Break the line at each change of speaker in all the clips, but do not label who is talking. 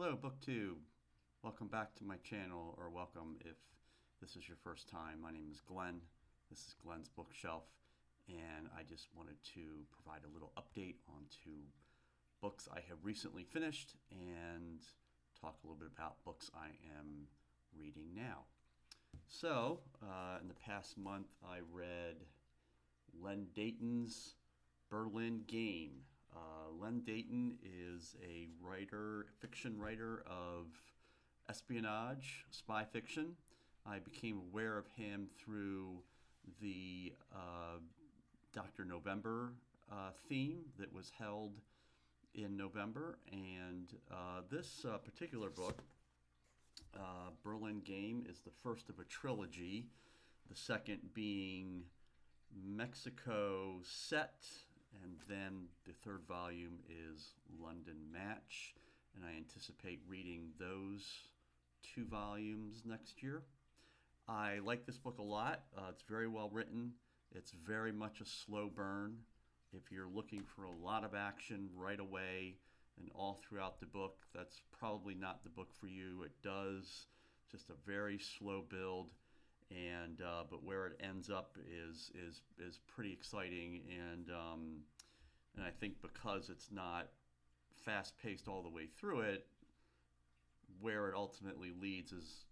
Hello, BookTube. Welcome back to my channel, or welcome if this is your first time. My name is Glenn. This is Glenn's Bookshelf, and I just wanted to provide a little update on two books I have recently finished and talk a little bit about books I am reading now. So, in the past month, I read Len Deighton's Berlin Game. Len Deighton is a fiction writer of espionage, spy fiction. I became aware of him through the Dr. November theme that was held in November. And this particular book, Berlin Game, is the first of a trilogy, the second being Mexico Set, and then the third volume is London Match, and I anticipate reading those two volumes next year. I like this book a lot. It's very well written. It's very much a slow burn. If you're looking for a lot of action right away and all throughout the book, that's probably not the book for you. It does just a very slow build, and but where it ends up is pretty exciting, and I think because it's not fast paced all the way through it, where it ultimately leads is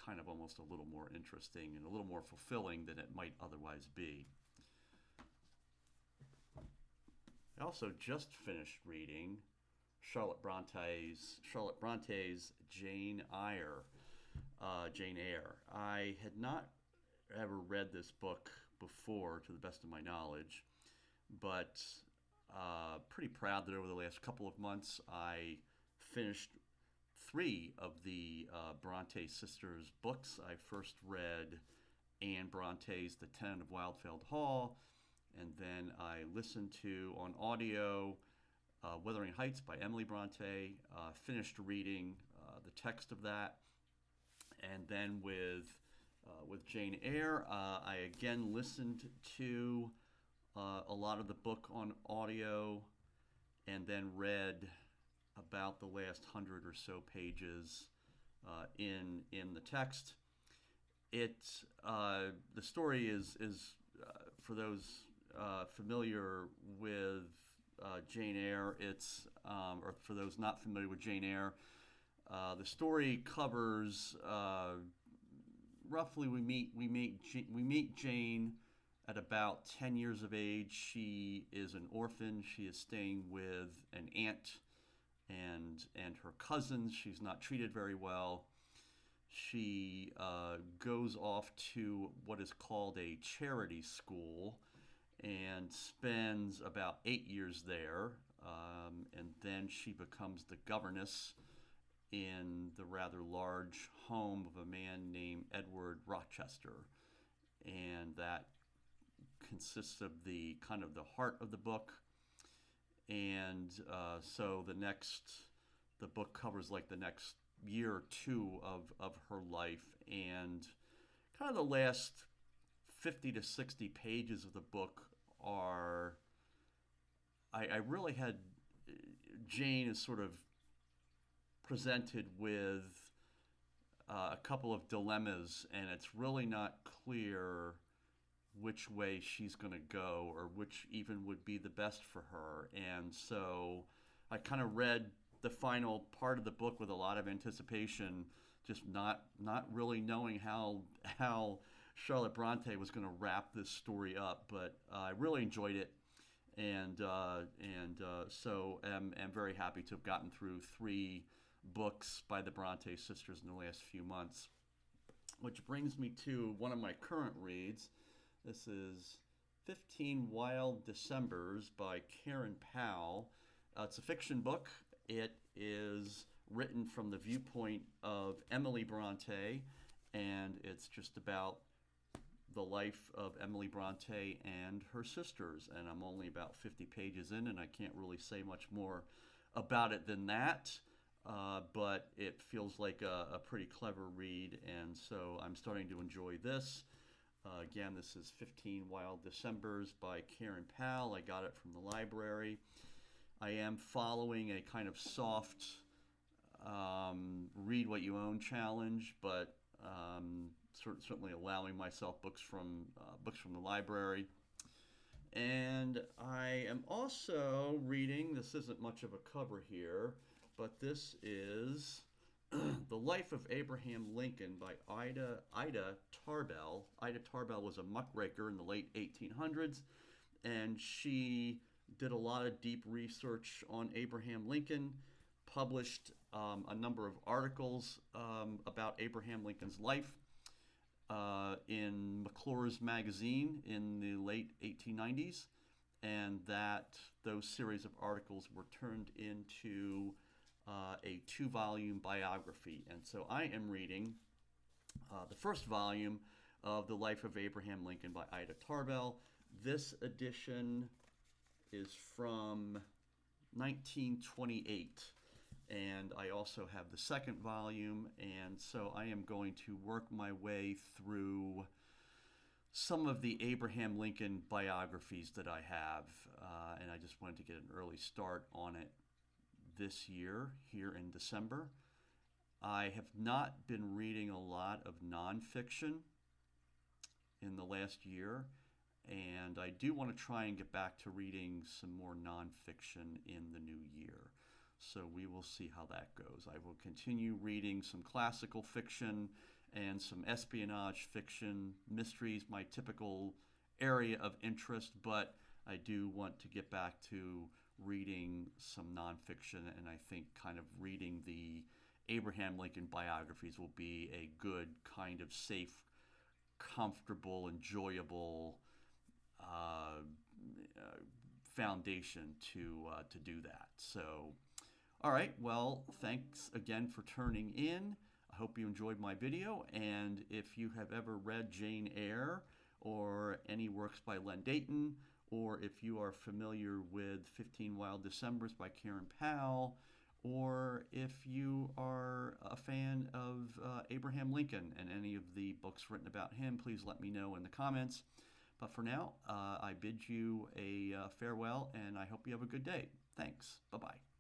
kind of almost a little more interesting and a little more fulfilling than it might otherwise be. I also just finished reading Charlotte Bronte's Jane Eyre. I had not ever read this book before, to the best of my knowledge, but pretty proud that over the last couple of months I finished three of the Bronte sisters' books. I first read Anne Bronte's The Tenant of Wildfeld Hall, and then I listened to, on audio, Wuthering Heights by Emily Bronte, finished reading the text of that, and then with Jane Eyre, I again listened to a lot of the book on audio, and then read about the last 100 or so pages in the text. The story is for those familiar with Jane Eyre. Or for those not familiar with Jane Eyre, the story covers roughly we meet Jane at about 10 years of age. She is an orphan. She is staying with an aunt and her cousins. She's not treated very well. She goes off to what is called a charity school and spends about 8 years there. And then she becomes the governess in the rather large home of a man named Edward Rochester. And that consists of the kind of the heart of the book. And so the book covers like the next year or two of her life, and kind of the last 50 to 60 pages of the book are, I really had Jane is sort of presented with a couple of dilemmas, and it's really not clear which way she's going to go or which even would be the best for her. And so I kind of read the final part of the book with a lot of anticipation, just not really knowing how Charlotte Bronte was going to wrap this story up. But I really enjoyed it, and so am very happy to have gotten through three books by the Bronte sisters in the last few months. Which brings me to one of my current reads. This is 15 Wild Decembers by Karen Powell. It's a fiction book. It is written from the viewpoint of Emily Bronte, and it's just about the life of Emily Bronte and her sisters. And I'm only about 50 pages in, and I can't really say much more about it than that. But it feels like a pretty clever read, and so I'm starting to enjoy this. Again, this is 15 Wild Decembers by Karen Powell. I got it from the library. I am following a kind of soft read what you own challenge, but certainly allowing myself books from the library. And I am also reading, this isn't much of a cover here, but this is The Life of Abraham Lincoln by Ida Tarbell. Ida Tarbell was a muckraker in the late 1800s, and she did a lot of deep research on Abraham Lincoln, published a number of articles about Abraham Lincoln's life in McClure's magazine in the late 1890s, and those series of articles were turned into a 2-volume biography. And so I am reading the first volume of The Life of Abraham Lincoln by Ida Tarbell. This edition is from 1928. And I also have the second volume, and so I am going to work my way through some of the Abraham Lincoln biographies that I have, and I just wanted to get an early start on it this year, here in December. I have not been reading a lot of nonfiction in the last year, and I do want to try and get back to reading some more nonfiction in the new year. So we will see how that goes. I will continue reading some classical fiction and some espionage fiction, mysteries, my typical area of interest, but I do want to get back to reading some nonfiction, and I think kind of reading the Abraham Lincoln biographies will be a good kind of safe, comfortable, enjoyable foundation to do that. So, all right, well, thanks again for turning in. I hope you enjoyed my video, and if you have ever read Jane Eyre or any works by Deighton, or if you are familiar with 15 Wild Decembers by Karen Powell, or if you are a fan of Abraham Lincoln and any of the books written about him, please let me know in the comments. But for now, I bid you a farewell, and I hope you have a good day. Thanks. Bye-bye.